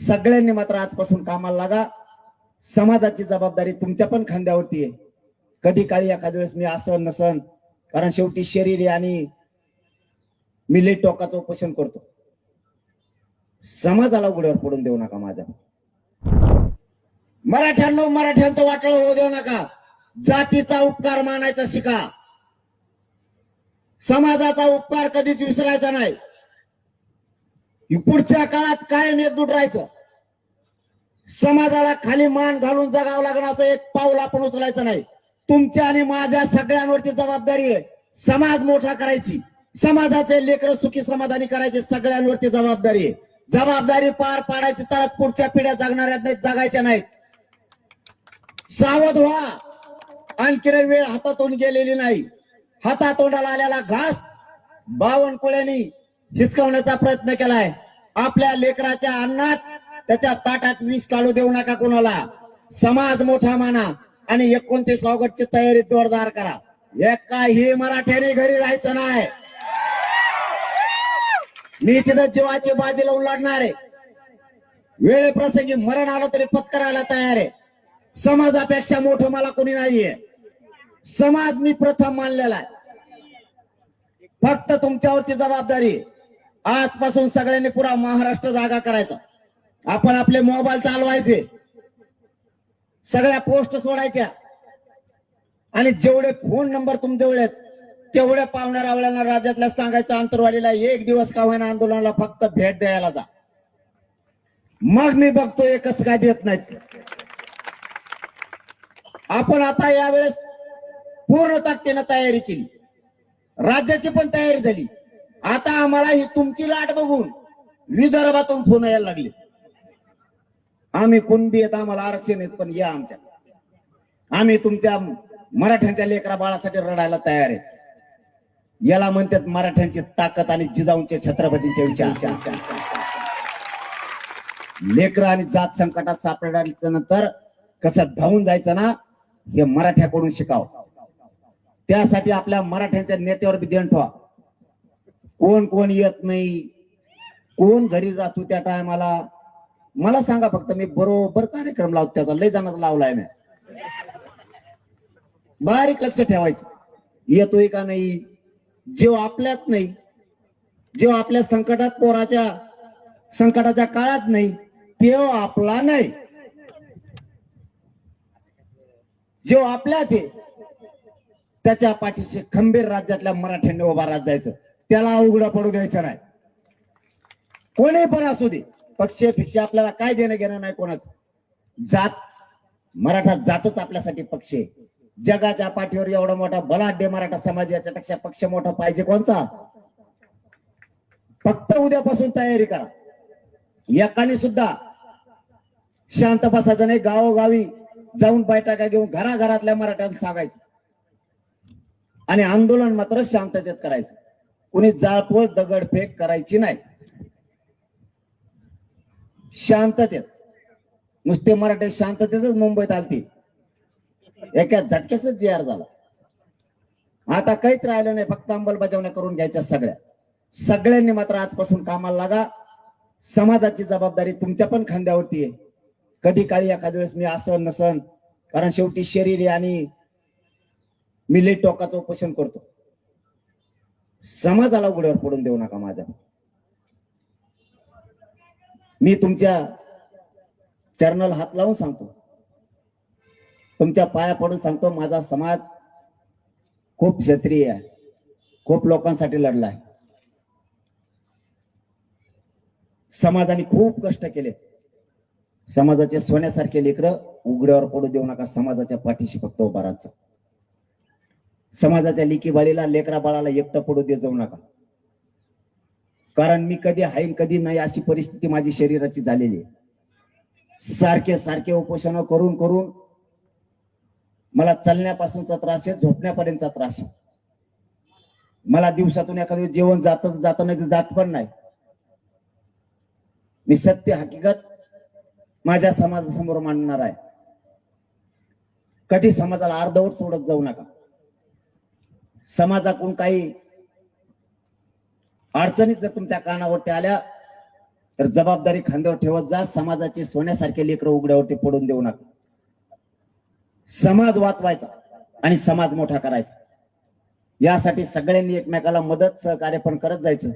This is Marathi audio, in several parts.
सगळ्यांनी मात्र आजपासून कामाला लागा. समाजाची जबाबदारी तुमच्या पण खांद्यावरती आहे. कधी काळी एखाद्या वेळेस मी असं नसन, कारण शेवटी शरीर आहे आणि मी लई टोकाचं उपोषण करतो. समाजाला उघड्यावर पडून देऊ नका. माझ्या मराठ्यांचं वाटळ होऊ देऊ नका. जातीचा उपकार मानायचा शिका. समाजाचा उपकार कधीच विसरायचा नाही. पुढच्या काळात कायम एकजूट राहायचं. समाजाला खाली मान घालून जगावं लागणार असं एक पाऊल आपण उचलायचं नाही. तुमच्या आणि माझ्या सगळ्यांवरती जबाबदारी आहे समाज मोठा करायची, समाजाचे लेकर सुखी समाधानी करायचे. सगळ्यांवरती जबाबदारी आहे. जबाबदारी पार पाडायची तरच पुढच्या पिढ्या जगणाऱ्या नाहीत, जगायच्या नाहीत. सावध व्हा. आणखी वेळ हातातून गेलेली नाही. हातातोंडाला आलेला घास बावनकुळ्यांनी हिसकावण्याचा प्रयत्न केलाय. आपल्या लेकराच्या अन्नात त्याच्या ताटात विष काढू देऊ नका कोणाला. समाज मोठा माना आणि 29 ऑगस्टची तयारी जोरदार करा. एकाही मराठ्याने घरी राहायचं नाही. मी तिथं जीवाची बाजी लावून लढणार आहे. वेळेप्रसंगी मरण आलं तरी पत्करायला तयार आहे. समाजापेक्षा मोठं मला कोणी नाहीये. समाज मी प्रथम मानलेला आहे. फक्त तुमच्यावरती जबाबदारी. आजपासून सगळ्यांनी पुरा महाराष्ट्र जागा करायचा. आपण आपले मोबाईल चालवायचे, सगळ्या पोस्ट सोडायच्या आणि जेवढे फोन नंबर तुमच्याजवळ आहेत तेवढ्या पाहुण्या रावळ्यांना राज्यातल्या सांगायचं अंतरवालीला एक दिवस का होईना आंदोलनाला फक्त भेट द्यायला जा. मग मी बघतोय कसं काय देत नाहीत. आपण आता यावेळेस पूर्ण ताकदीनं तयारी केली. राज्याची पण तयारी झाली. आता आम्हाला ही तुमची लाट बघून विदर्भातून फोन यायला लागले. आम्ही कुणबी आहेत, आम्हाला आरक्षण आहेत, पण या आमच्या. आम्ही तुमच्या मराठ्यांच्या लेकरा बाळासाठी रडायला तयार आहे. याला म्हणतात मराठ्यांची ताकद आणि जिजाऊंचे छत्रपतींचे विचार. लेकरं आणि जात संकटात सापडल्याच्या नंतर कसं धावून जायचं ना, हे मराठ्याकडून शिकाव. त्यासाठी आपल्या मराठ्यांच्या नेत्यावर बी ध्यान ठेवा. कोण कोण येत नाही, कोण घरी राहतो त्या टायमाला मला सांगा. फक्त मी बरोबर कार्यक्रम लावतो. त्याचा लय जणांचा लावलाय मी. बारीक लक्ष ठेवायचं. येतोय का नाही. जेव्हा आपल्यात नाही, जेव्हा आपल्या संकटात पोराच्या संकटाच्या काळात नाही, तेव्हा आपला नाही. जेव्हा आपल्यात आहे त्याच्या पाठीशी खंबीर राज्यातल्या मराठ्यांनी उभा राहत जायचं. त्याला उघडा पडू द्यायचं नाही. कोणी पण असू दे. पक्ष भिक्षा आपल्याला काय देणं घेणं नाही कोणाचं. जात मराठा जातच आपल्यासाठी पक्ष आहे. जगाच्या पाठीवर एवढा मोठा बलाढ्य मराठा समाज, याच्यापेक्षा पक्ष मोठा पाहिजे कोणचा. फक्त उद्यापासून तयारी करा. एकाने सुद्धा शांत बसायचं नाही. गावोगावी जाऊन बैठका घेऊन घराघरातल्या मराठ्यांना सांगायचं आणि आंदोलन मात्र शांततेत करायचं. कुणी जाळपोळ दगडफेक करायची नाही. शांततेत. नुसते मराठी शांततेतच मुंबईत आलती. एका झटक्याच JR झाला. आता काहीच राहिलं नाही. फक्त अंमलबजावण्या करून घ्यायच्या सगळ्यांनी मात्र आजपासून कामाला लागा. समाजाची जबाबदारी तुमच्या पण खांद्यावरती आहे. कधी काळी एखाद्या वेळेस मी असं नसन, कारण शेवटी शरीर आहे आणि मी लई टोकाचं उपोषण करतो. समाजाला उघड्यावर पडून देऊ नका. माझ्या मी तुमच्या चरणाला हात लावून सांगतो, तुमच्या पाया पडून सांगतो, माझा समाज खूप क्षत्रिय आहे. खूप लोकांसाठी लढलाय. समाजाने खूप कष्ट केले. समाजाचे सोन्यासारखे लेकरं उघड्यावर पडू देऊ नका. समाजाच्या पाठीशी फक्त उभा राहायचं. समाजाच्या लेकी बाळीला लेकरा बाळाला एकटं पडू दे जाऊ नका. कारण मी कधी हाईन कधी नाही अशी परिस्थिती माझी शरीराची झालेली आहे. सारखे सारखे उपोषण करून करून मला चालण्यापासूनचा त्रास आहे, झोपण्यापर्यंतचा त्रास आहे. मला दिवसातून एखादं जेवण जात नाही, जात पण नाही. मी सत्य हकीकत माझ्या समाजासमोर मांडणार आहे. कधी समाजाला अर्धवट सोडत जाऊ नका. समाजाकडून काही अडचणीत जर तुमच्या कानावरती आल्या तर जबाबदारी खांद्यावर ठेवत जा. समाजाची सोन्यासारखे लेकरं उघड्यावरती पडून देऊ नका. समाज वाचवायचा आणि समाज मोठा करायचा, यासाठी सगळ्यांनी एकमेकाला मदत सहकार्य पण करत जायचं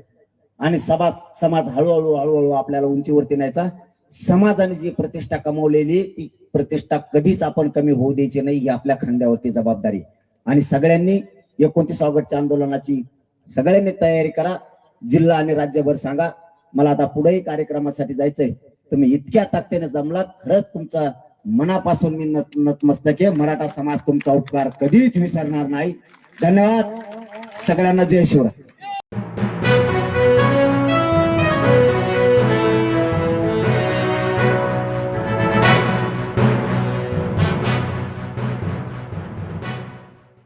आणि समाज हळूहळू आपल्याला उंचीवरती न्यायचा. समाजाने जी प्रतिष्ठा कमवलेली ती प्रतिष्ठा कधीच आपण कमी होऊ द्यायची नाही, ही आपल्या खांद्यावरती जबाबदारी. आणि सगळ्यांनी 29 ऑगस्टच्या आंदोलनाची सगळ्यांनी तयारी करा. जिल्हा आणि राज्यभर सांगा मला आता पुढेही कार्यक्रमासाठी जायचंय. तुम्ही इतक्या ताकदीने जमलात, खरंच तुमचा मनापासून मी नतमस्तक आहे. मराठा समाज तुमचा उपकार कधीच विसरणार नाही. धन्यवाद. सगळ्यांना जय शिवराय.